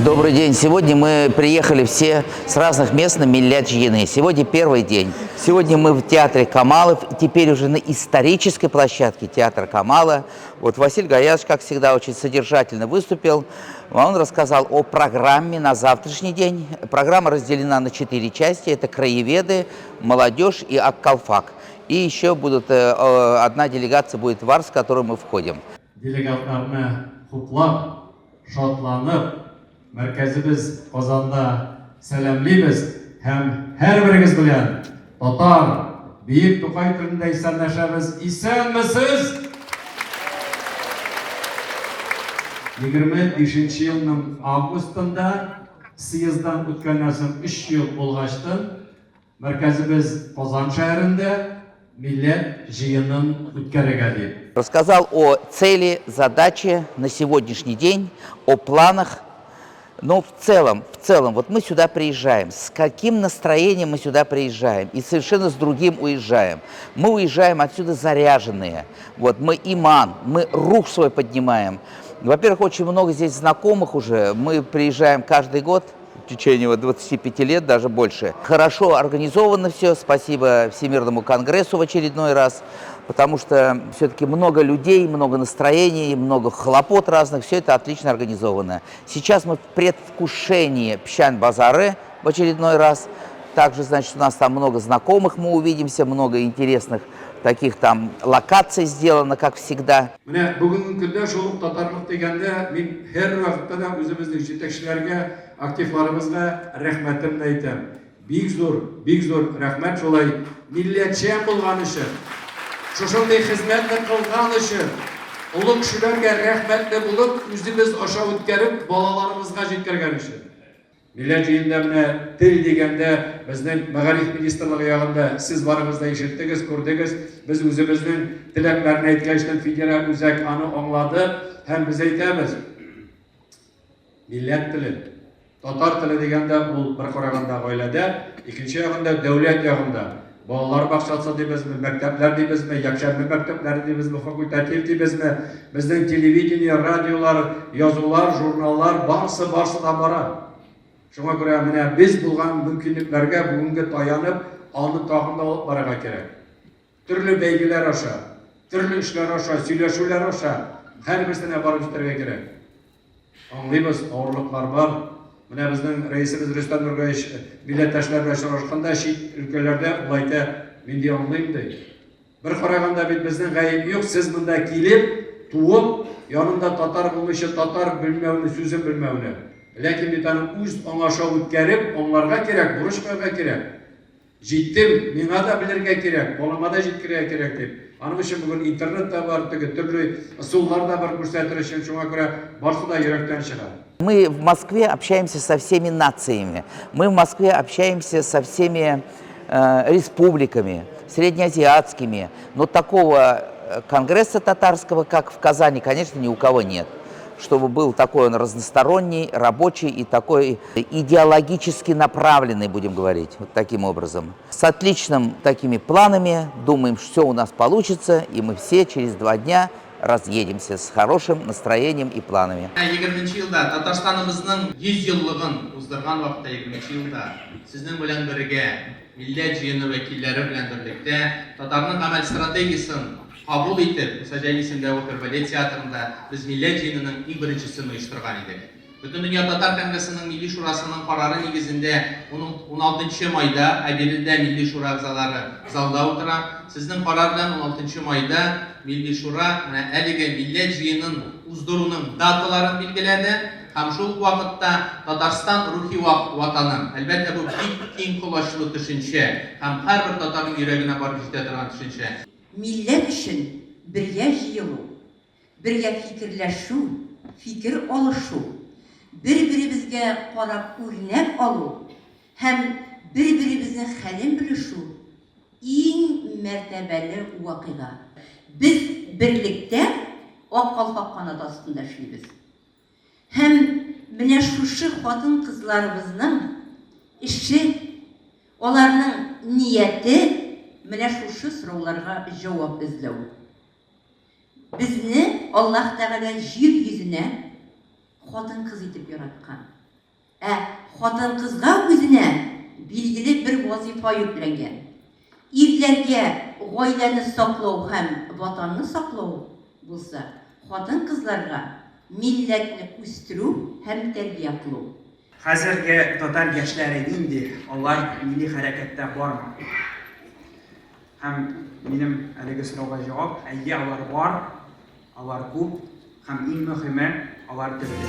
Добрый день. Сегодня мы приехали все с разных мест на Милләт жиыны. Сегодня первый день. Сегодня мы в театре Камалов, теперь уже на исторической площадке театра Камала. Вот Василий Гаязович, как всегда, очень содержательно выступил. Он рассказал о программе на завтрашний день. Программа разделена на 4 части. Это краеведы, молодежь и Аккалфак. И еще будут, одна делегация будет Варс, в которую мы входим. Делегатларны хуплап, шатланып, мәркәзебез Казанда сәламлибез һәм һәрберегез белән татар Бөек Тукай телендә исәнләшәбез. Исәнмесез? 25 елның августында съезддан үткәннән соң 3 ел булгачтын мәркәзебез Казан шәһәрендә Милләт жиынын үткәрергә дип. Рассказал о цели, задаче на сегодняшний день, о планах. Но в целом, вот мы сюда приезжаем. С каким настроением мы сюда приезжаем? И совершенно с другим уезжаем. Мы уезжаем отсюда заряженные. Вот мы иман, мы рух свой поднимаем. Во-первых, очень много здесь знакомых уже. Мы приезжаем каждый год. В течение 25 лет, даже больше. Хорошо организовано все, спасибо Всемирному конгрессу в очередной раз, потому что все-таки много людей, много настроений, много хлопот разных, все это отлично организовано. Сейчас мы в предвкушении Пщан-Базары в очередной раз. Также, значит, у нас там много знакомых, мы увидимся, много интересных таких там локаций сделано, как всегда. Бүгінгі күнде шулық татарлық дегенде мен һәр вакытта да үзебезнең җитәкчеләргә, активларыбызга рәхмәтемне әйтәм. Бик зур рәхмәт шулай милләтчән булган өчен. Шушындый хезмәтне кылган өчен улы кешеләргә рәхмәтле булып, үзебез аша үткәреп, балаларыбызга җиткергән өчен. Милләт җыенында менә тел дигәндә безнең мәгариф министрлыгы ягында сез барыгызда ишеттегез, күрдегез. Без үзебезнең теләкләрне әйткәчтән федераль үзәк аны аңлады һәм без әйтәбез. Милләт теле, татар теле дигәндә ул бер караганда гаиләдә, икенче ягында дәүләт ягында. Балалар бакчасы дибезме, мәктәпләр дибезме, якшәмбе мәктәпләре дибезме, факультатив дибезме, безнең телевидение, радиолар, язулар, журналлар барсы да бара. Шуңа күрә менә без булган мөмкинлекләргә бүгенге таянып, аны тагын да алып барырга кирәк. Төрле бәйгеләр аша, төрле эшләр аша, сөйләшүләр аша һәрберсенә барып җитәргә кирәк. Аңлыйбыз, авырлыклар бар. Менә безнең рәисебез Рөстәм Нургаевич милләттәшләр белән очрашканда чит өлкәләрдә улайта мин дә аңлыйм ди. Бер караганда бит безнең гаеп юк, сез монда килеп, туып, янында татар булмыйча татар белмәүне, сүзен белмәүне. Ләкин бит аның үз аңлаша үткәреп, аңларга кирәк, бурыч куярга кирәк. Җиттем, миңа да белергә кирәк, балама да җиткерергә кирәк дип. Аның өчен бүген интернет та бар, төрле ысуллар да бар күрсәтер өчен, шуңа күрә барсы да йөрәктән чыга. Мы в Москве общаемся со всеми нациями. Мы в Москве общаемся со всеми республиками, среднеазиатскими. Но такого конгресса татарского, как в Казани, конечно, ни у кого нет. Чтобы был такой он разносторонний, рабочий и такой идеологически направленный, будем говорить, вот таким образом. С отличными такими планами, думаем, что все у нас получится, и мы все через 2 дня разъедемся с хорошим настроением и планами. 20 елда Татарстанымызның 100 еллыгын уздырган вакытта 20 елда сезнең белән бергә милләт җыены вәкилләре белән берлектә татарның гамәл стратегиясын кабул итеп, Сәҗәлисендә Опербалет театрында без милләт җыенының иң беренчесен оештырган идек. Бөтен дөнья татар конгрессының милли шурасының карары нигезендә 16 майда Әбилдә милли шура әгъзалары залда утыра. Сезнең карар белән 16 майда милли шура менә әлеге милләт җыенын уздыруның даталарын билгеләде. Һәм шул вакытта Татарстан рухи ватаны, әлбәттә бу бик киң колачлы төшенчә һәм һәрбер татарның йөрәгенә барып җитә торган төшенчә. Милләт өчен бергә җыелу, бергә фикерләшү, фикер алышу, бер-беребезгә карап үрнәк алу һәм бер-беребезнең хәлен белешү иң мәртәбәле вакыйга. Без берлектә Аккалфак канаты астында эшлибез. Һәм менә шушы хатын-кызларыбызның эше, аларның нияте менә шушы сорауларга җавап эзләү. Безне Аллаһ Тәгалә җир йөзенә хатын-кыз итеп яраткан. Хатын-кызга үзенә билгеле бер вазифа йөкләнгән. Ирләргә гаиләне саклау һәм ватанны саклау булса, хатын-кызларга милләтне үстерү һәм тәрбия кылу. Хәзерге татар яшьләре инде алар милли хәрәкәттә бармы? Һәм минем әлеге сорауга җавап, әйе, алар бар, алар күп, һәм иң мөһиме, алар төрле.